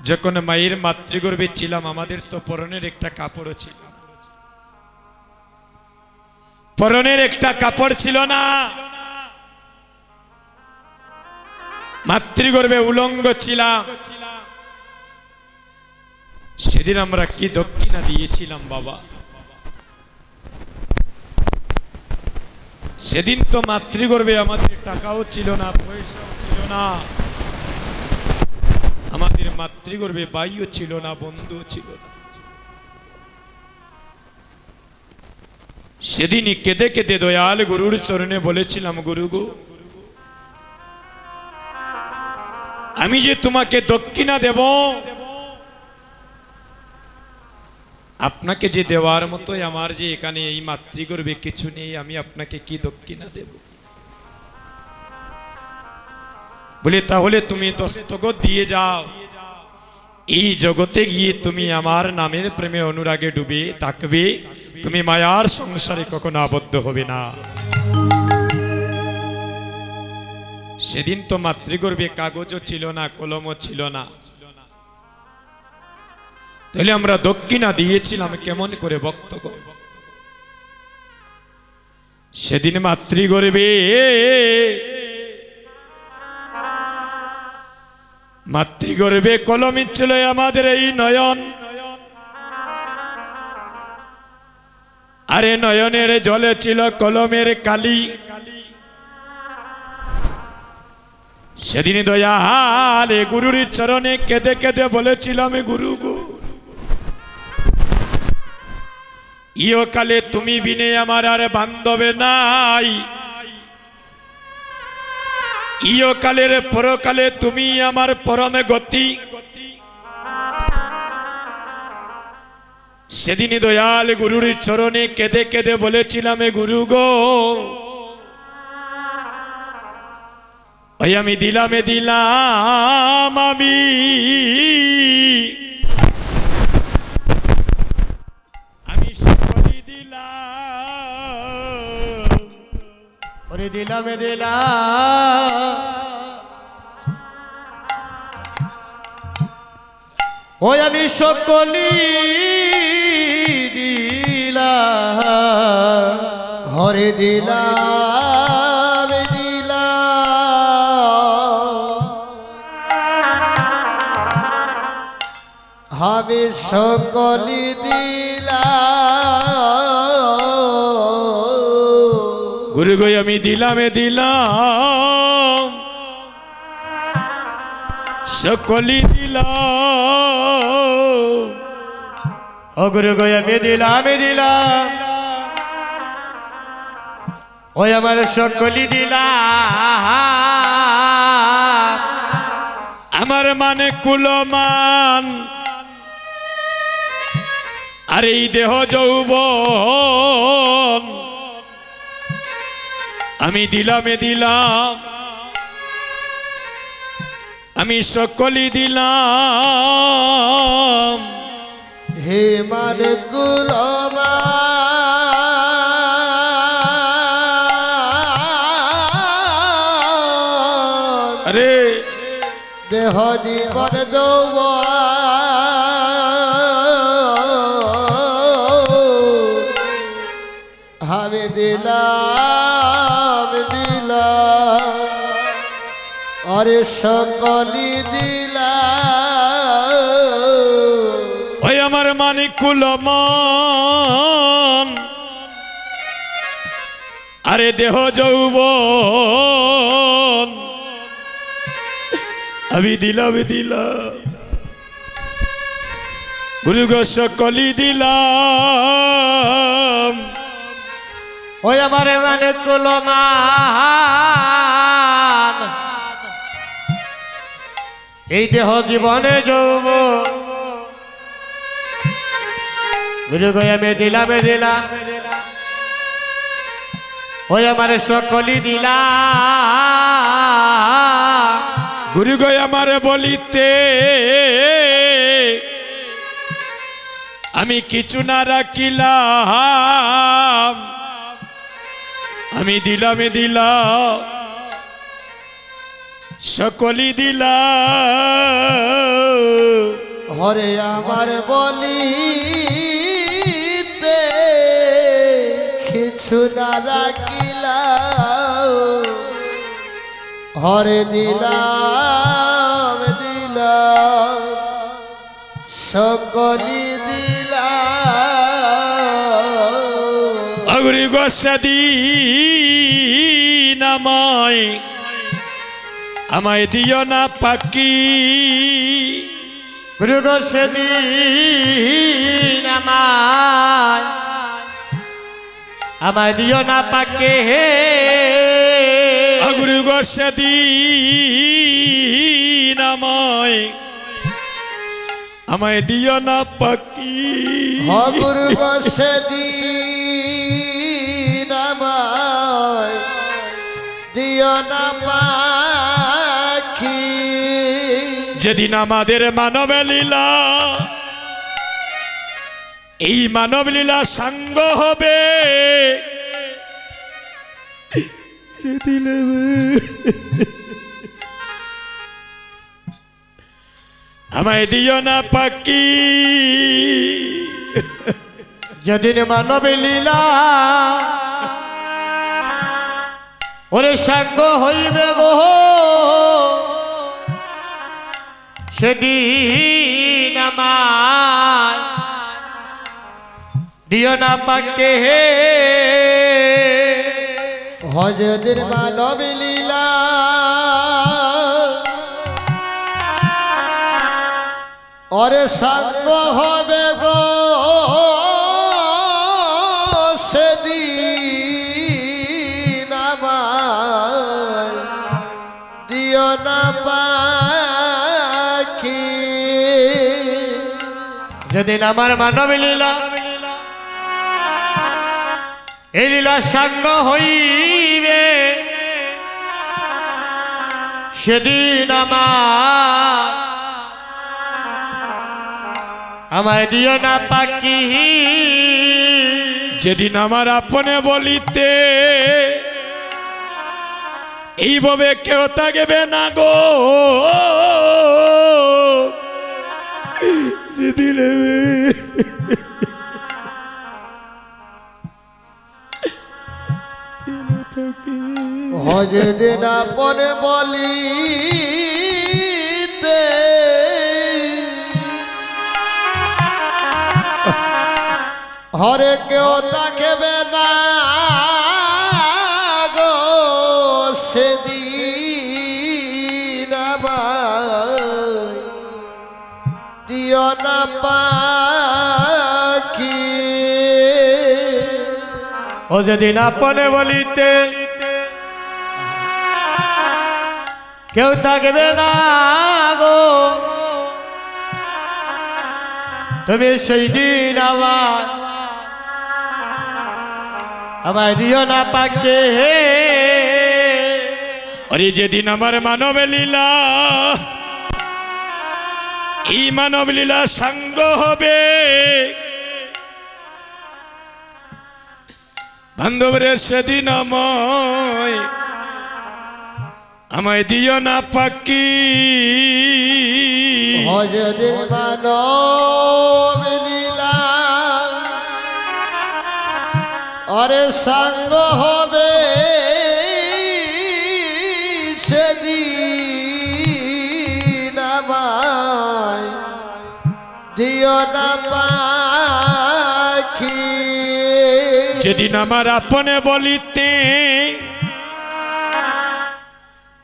যখন মায়ের মাতৃগর্ভে ছিলাম আমাদের তো পরনের একটা কাপড়ও ছিল, পরনের একটা কাপড় ছিল না। মাতৃগর্ভে উলঙ্গ ছিলাম। সেদিন আমরা কি দক্ষিণা দিয়েছিলাম বাবা। সেদিন তো মাতৃগর্ভে আমাদের টাকাও ছিল না, পয়সাও ছিল না, আমাদের মাতৃগর্ভে ভাইও ছিল না, বন্ধুও ছিল না। সেদিনই কেঁদে কেঁদে দয়াল গুরুর চরণে বলেছিলাম, গুরু গো, আমি যে তোমাকে দক্ষিণা দেব, আপনাকে যে দেওয়ার মতোই আমার যে এখানে এই মাতৃগর্ভে কিছু নেই, আমি আপনাকে কি দক্ষিণা দেব? বলে তাহলে তুমি দস্তখত দিয়ে যাও, এই জগতে গিয়ে তুমি আমার নামের প্রেমে অনুরাগে ডুবে থাকবে, তুমি মায়ার সংসারে কখনো আবদ্ধ হবে না। সেদিন তো মাতৃগর্ভে কাগজও ছিল না, কলমও ছিল না, তাহলে আমরা দক্ষিণা দিয়েছিলাম কেমন করে ভক্তগণ? সেদিন মাতৃগর্ভে মাতৃগর্ভে কলম ছিল আমাদের এই নয়ন, আরে নয়নের জলে ছিল কলমের কালি। সেদিন দয়াল গুরুর চরণে কেঁদে কেঁদে বলেছিলাম, গুরু গো, ইহকালে তুমি বিনে আমার আর বান্ধবে নাই, ইহকালের পরকালে তুমি আমার পরমে গতি। সেদিন দয়াল গুরুর চরণে কেঁদে কেঁদে বলেছিলাম, গুরু গো, আমি দিলাম আমি সকলই দিলাম, ওরে দিলাম ওই আমি সকলি দিলাম, হরে দিলাম আমি সকলি দিলাম। গুরু গো, আমি দিলাম সকলি দিলাম। ও গুরু গো, আমি দিলাম ওই আমার সকলি দিলাম। আমার মানে কুলমান, আর এই দেহ যৌবন, আমি দিলাম আমি সকলই দিলাম। হে মান গুলামা আরে দেহ জীবন যৌবন আমি দিলাম আরে সকলি দিলাম। ওই আমার মানিক কুলমান, আরে দেহ যৌবন, আমি দিলাম গুরু গো, সকলই দিলাম। ওই আমার মানে কুলমান, এই দেহ জীবনে যৌবন, গুরু গো আমি দিলাম ওই আমার সকলই দিলাম। গুরু গো আমার বলিতে আমি কিছু না রাখিলাম, আমি দিলাম সকলই দিলাম। হরে আমার বলিতে কিছু না রাখিলাম, হরে দিলাম দিলাম সকলি দিলাম। অগুরি গোসাদিন আমায় দিও না পাকি, গুরু গো সেদিন আমায় দিও না পাকে, অগুরি গোসাদিন আমায় দিও না পাকি। গুরু সেদিন আমায় দিও না পাখি, যেদিন আমাদের মানব লীলা, এই মানব লীলা সাঙ্গ হবে, সেদিন আমায় দিও না পাকি। যেদিন মানব লীলা ওরে সাঙ্গ হইবে গো, সেদিন আমায় দিও না পাকে, হজদের মানব লীলা অরে সাঙ্গ হবে গো, সেদিন আমার দিও না পাখি। যেদিন আমার মানব লীলা এই লীলা সাঙ্গ হইবে, সেদিন আমায় দিও না পাকি। যেদিন আমার আপনে বলিতে এইভাবে কেউ থাকবে না গো, সেদিন হজদিন আপনে বলিতে হরে কেউ থাকবে না গো, সেদিন আমায় দিও না পাখি। ও যেদিন আপনে বলিতে কেউ থাকবে না গো, তুমি সেই দিন আমায় দিও না পাকে। আরে যেদিন আমার মানব লীলা এই মানব লীলা সাঙ্গ হবে, বান্ধবরে সেদিন আমায় দিও না পাকি। হজদিন মানব লীলা আরে সাঙ্গ হবে, সেদিন আমায় দিও না পাখি। যেদিন আমার আপনে বলিতে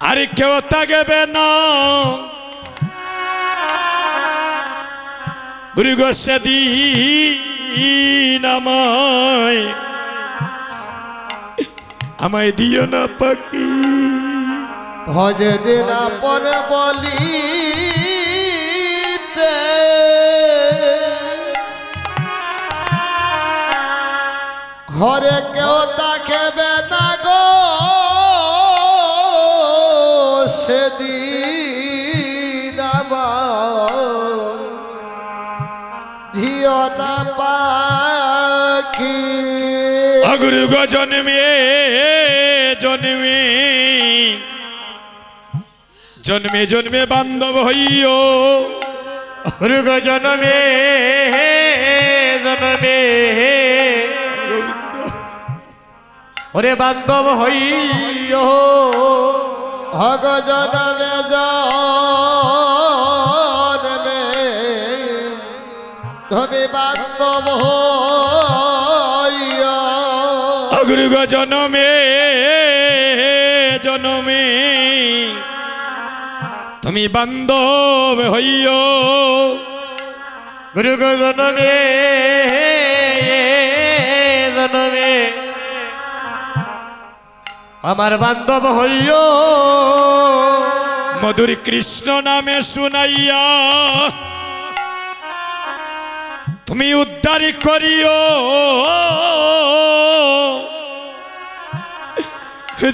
আর কেউ থাকবে না, গুরু গো সেদিন আমায় দিও না পাকি। হজদিন আপনে বলিতে হরে কেউ থাকবে না গো, সেদিন আমায় দিও না পাখি। অগুরু গো জন্মে জন্মে জন্মে জন্মে বান্ধব হইও, গুরু গো জনমে জনমে ওরে বান্ধব হইও হগ জনমে জনমে তুমি বান্ধব হইয়া গুরু গো জনমে জনমে তুমি বান্ধব হইও গুরু গো জনমে জনমে আমার বান্ধব হইও মধুর কৃষ্ণ নামে শুনাইয়া তুমি উদ্ধার করিও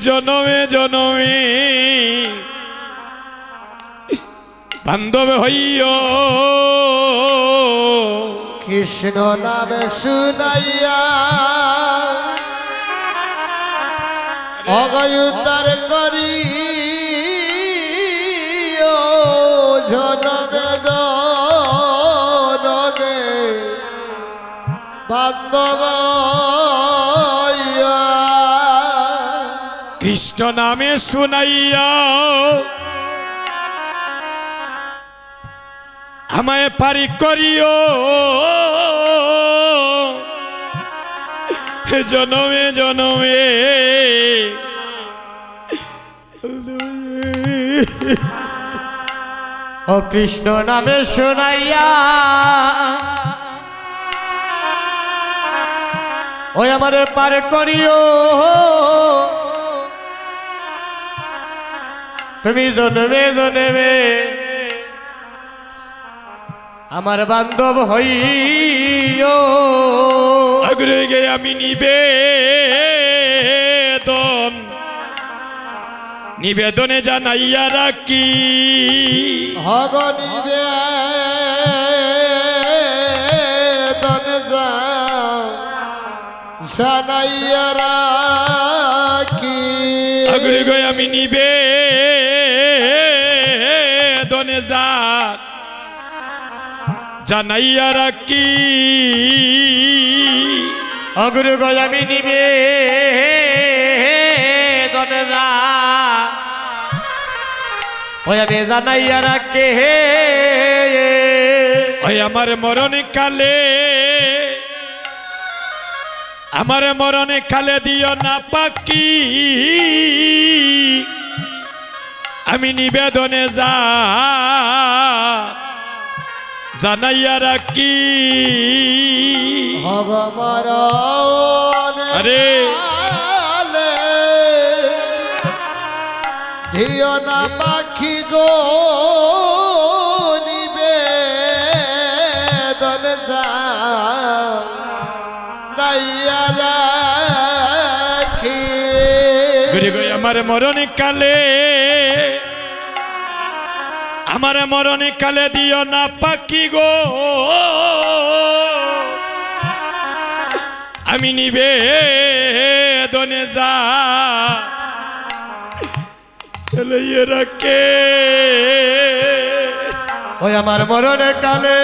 জনমে জনমে বান্ধব হইও কৃষ্ণ নামে শুনাইয়া অগয় উদ্ধার করি জনমে জনমে বান্ধব হইয়া। কৃষ্ণ নামে শুনাইয়া আমায় পারি করিও জনমে জনমে ও কৃষ্ণ নামে শোনাইয়া ওই আমারে পার করিও তুমি জনমে জনমে আমার বান্ধব হইও অগ্রগে আমি নিবেদন নিবেদনে জানাইয়া রাখি হগ নিবেদন জানাইয়া রাখি অগ্রগে আমি নিবেদনে জানাইয়া রাখি অগুরু গয়ামি নিবে দনে যা ওই আমি জানাইয়া রাখে ওই আমার মরণে কালে দিও না পাকি আমি নিবেদনে জানাইয়া রাখি হগ মরণে আরে কালে দিও না পাখি গো নিবেদন জানাইয়া রাখি ঘুরে গই আমার মরণে কালে দিও না পাখি গো আমি নিবেদনে জানাইয়া রাখে ওই আমার মরণে কালে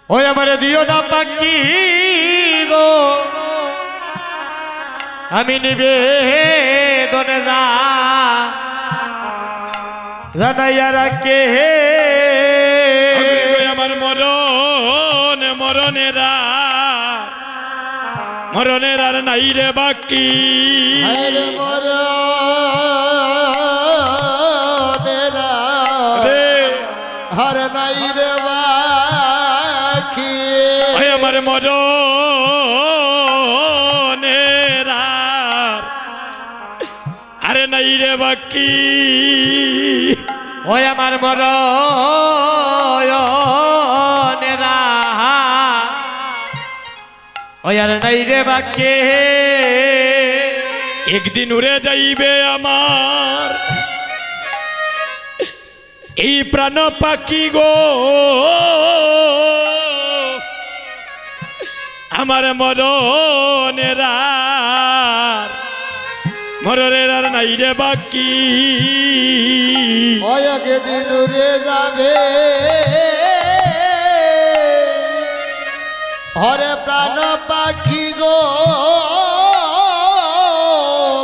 ওই আমার দিও না পাখি গো আমি নিবে দনে যা জানাইয়া রাখে আমার মরণের আর নাই রে বাকি হরে মরণেরা রে হর নাই রে বাকি ওই আমার মরণের আরে নাই রে বাকি ওই আমার মরণেরা ওই আর নাই রে বাকে একদিন উড়ে যাইবে আমার এই প্রাণ পাখি গো মরণের আর নাই রে বাকি অয়কে দিন উড়ে যাবে হরে প্রাণ পাখি গো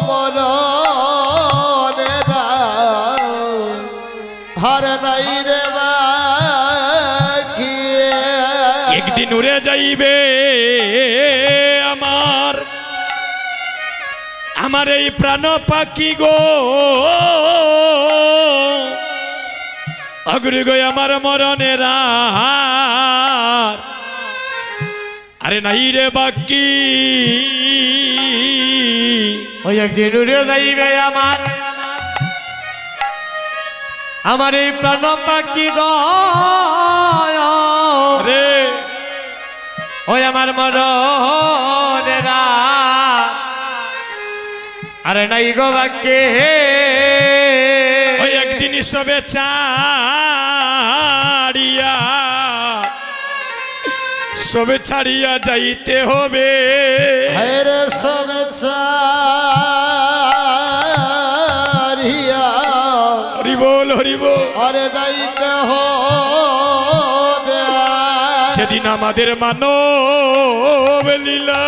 মরণেরা হরে নাই রে বাকি একদিন উড়ে যাইবে আমার আমার এই প্রাণ পাখি গো অগ্রি গো আমার মরণের আরে নাই রে বাকি ওই একদিন উড়ে যাইবে আমার এই প্রাণ পাখি গো রে ওই আমার মরণেরা আরে নাই গো বাকি ওই একদিন সবে ছাড়িয়া যাইতে হবে হেরে সবে চারিয়া হরিবোল হরিবোল অরে যাইতে হবে যেদিন আমাদের মানব লীলা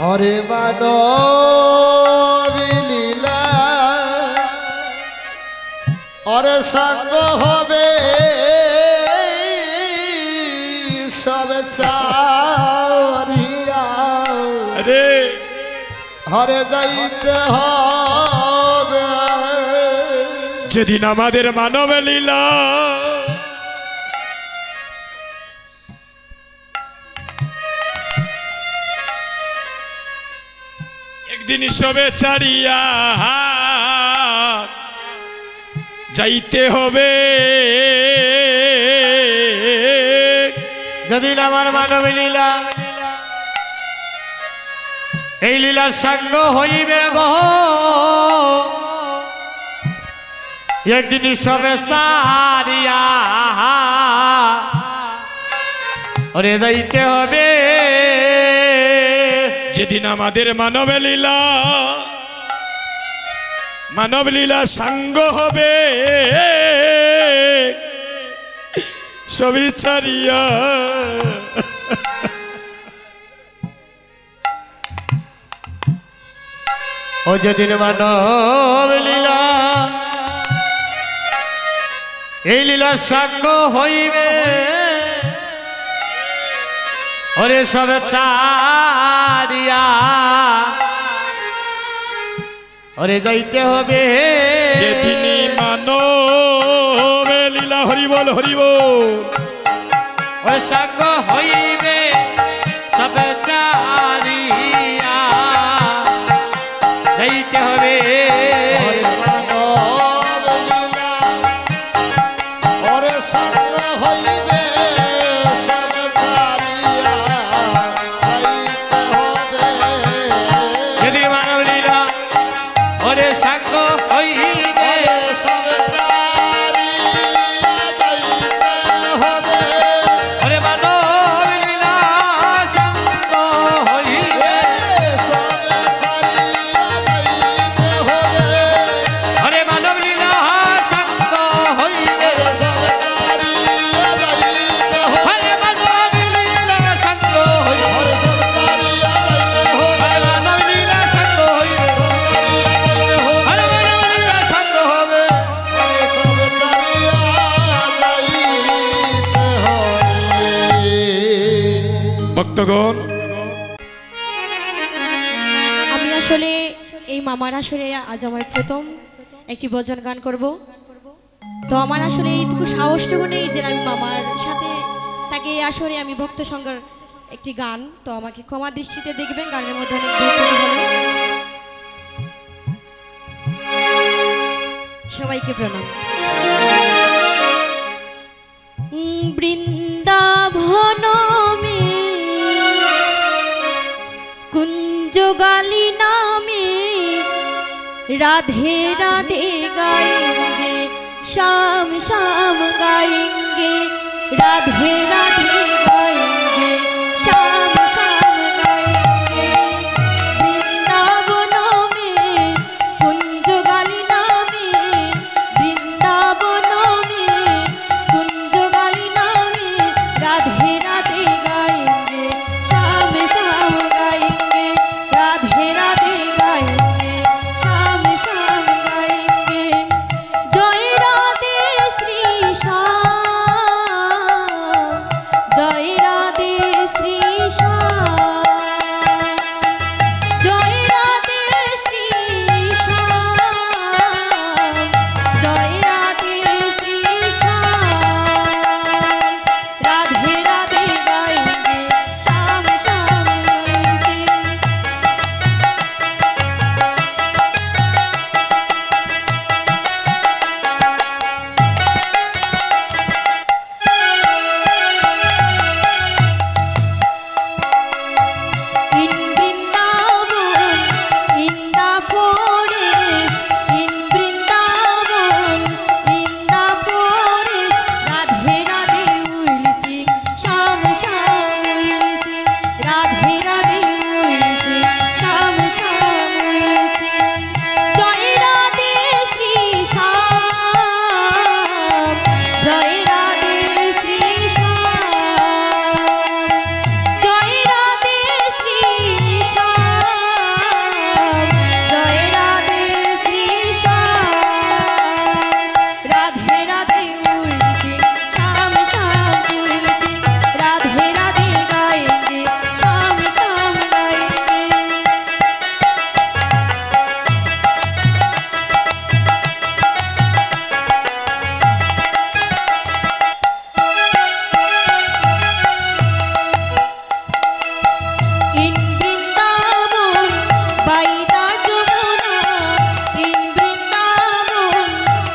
হরে মানবী লীলা অরে সঙ্গ হবে সবে চারিয়া রে হরে যাইতে হবে যেদিন আমাদের মানব লীলা একদিন সবে ছাড়িয়া যাইতে হবে যেদিন আমার মানব লীলা এই লীলার সঙ্গ হইবে গো একদিন সবে সারিয়া ওরে যাইতে হবে যেদিন আমাদের মানব লীলা সাঙ্গ হবে সবই ছাড়িয়া ও যেদিন মানব লীলা এই লীলা সঙ্গ হইবে ওরে সবে চারিয়া ওরে যাইতে হবে যেদিন মানব লীলা হরিবল হরিবল ওরে সঙ্গ হইবে সবে চারিয়া যাইতে হবে হরে মানব লীলা ওরে সঙ্গ হইবে সবে চারিয়া যাইতে হবে যদি মানব লীলা ওরে সঙ্গ হইবে সবে চারিয়া যাইতে হবে ওরে মানব লীলা সঙ্গ হইবে সবে চারিয়া যাইতে হবে ওরে মানব লীলা সঙ্গ হইবে সবে চারিয়া যাইতে হবে ওরে মানব লীলা সঙ্গ হইবে হরে সবে চারিয়া যাইতে হবে ওরে মানব লীলা সঙ্গ হইবে ওরে মানব লীলা সঙ্গ হবে ভক্তগণ আমি আসলে এই মামার আসলে আজ আমার প্রথম একটি ভজন গান করব। তো আমার আসলে এইটুকু সাহসটুকু নেই যে আমি মামার সাথে তাকে আসলে আমি ভক্ত সঙ্গের একটি গান, তো আমাকে ক্ষমা দৃষ্টিতে দেখবেন, গানের মধ্যে অনেক ভুল ত্রুটি হলে। সবাইকে প্রণাম। বৃন্দাবন মে राधे राधे गाएंगे शाम शाम गाएंगे राधे राधे गाएंगे शाम शाम गाएंगे वृंदावनों में कुंज गालिना में वृंदावनों में कुंज गालिना में राधे राधे गाएंगे शाम शाम गाएंगे राधे राधे गाएंगे शाम शाम गाएंगे जय राधे श्री श्याम जय राधे श्री श्याम जय राधे श्री श्याम जय राधे श्री श्याम राधे राधे गाएंगे शाम शाम गाएंगे In Vrindavan, in the forest, in Vrindavan, in the forest, Radhe Radhe will sing, Sham Sham will sing, Radhe Radhe will sing, Sham Sham will sing. Jai Radhe Shri Sham, Jai Radhe Shri Sham. জয় রাধে শ্রী শ্যাম জয় রাধে শ্রী শ্যাম রাধে রাধে উলসি শ্যাম শ্যাম উলসি রাধে রাধে গাएंगे শ্যাম শ্যাম গাएंगे In Vrindavan, by the Jamuna, in Vrindavan,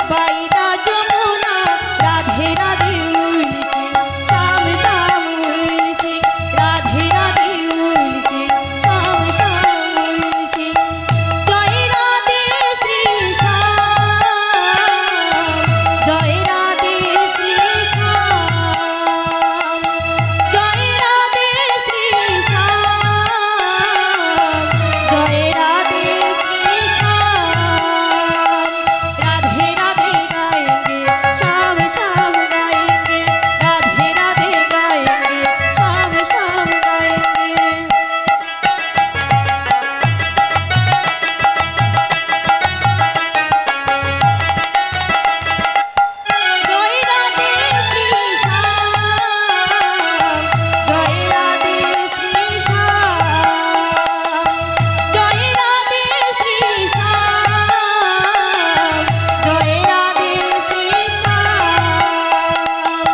by the Jamuna, Radhe Radhe will sing, Sham Sham will sing, Radhe Radhe will sing, Sham Sham will sing. Jai Radhe Shri Sham, Jai Radhe Shri Sham. জয় রাধে শ্রী শ্যাম জয় রাধে শ্রী শ্যাম রাধে রাধে গাएंगे শ্যাম শ্যাম গাएंगे রাধে রাধে গাएंगे শ্যাম শ্যাম গাएंगे জয় রাধে শ্রী শ্যাম জয় রাধে শ্রী শ্যাম জয় রাধে শ্রী শ্যাম জয় Radhe Shri Shyam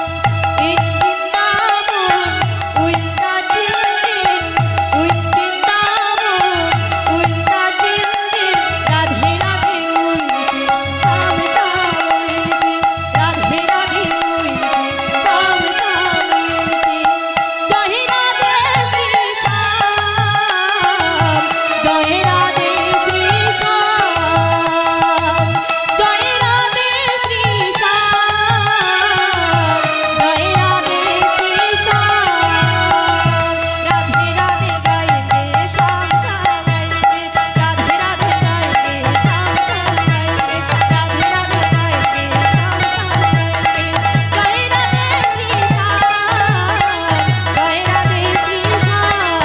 in Vrindavan will the children win Vrindavan will the children Radhe Radhe উইলসি শ্যাম শ্যাম উইলসি রাধে রাধে উইলসি শ্যাম শ্যাম উইলসি জয় রাধে শ্রী শ্যাম জয় রাধে শ্রী শ্যাম জয় রাধে শ্রী শ্যাম জয় রাধে শ্রী শ্যাম রাধে রাধে গাएंगे श्याम श्याम गाएंगे राधे राधे गाएंगे श्याम श्याम गाएंगे राधे राधे गाएंगे श्याम श्याम गाएंगे जय राधे श्री श्याम जय राधे श्री श्याम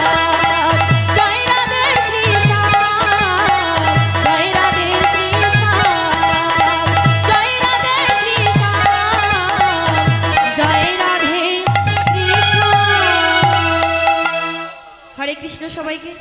जय राधे श्री श्याम जय राधे श्री श्याम जय राधे श्री श्याम जय राधे श्री श्याम हरे कृष्ण সবাইকে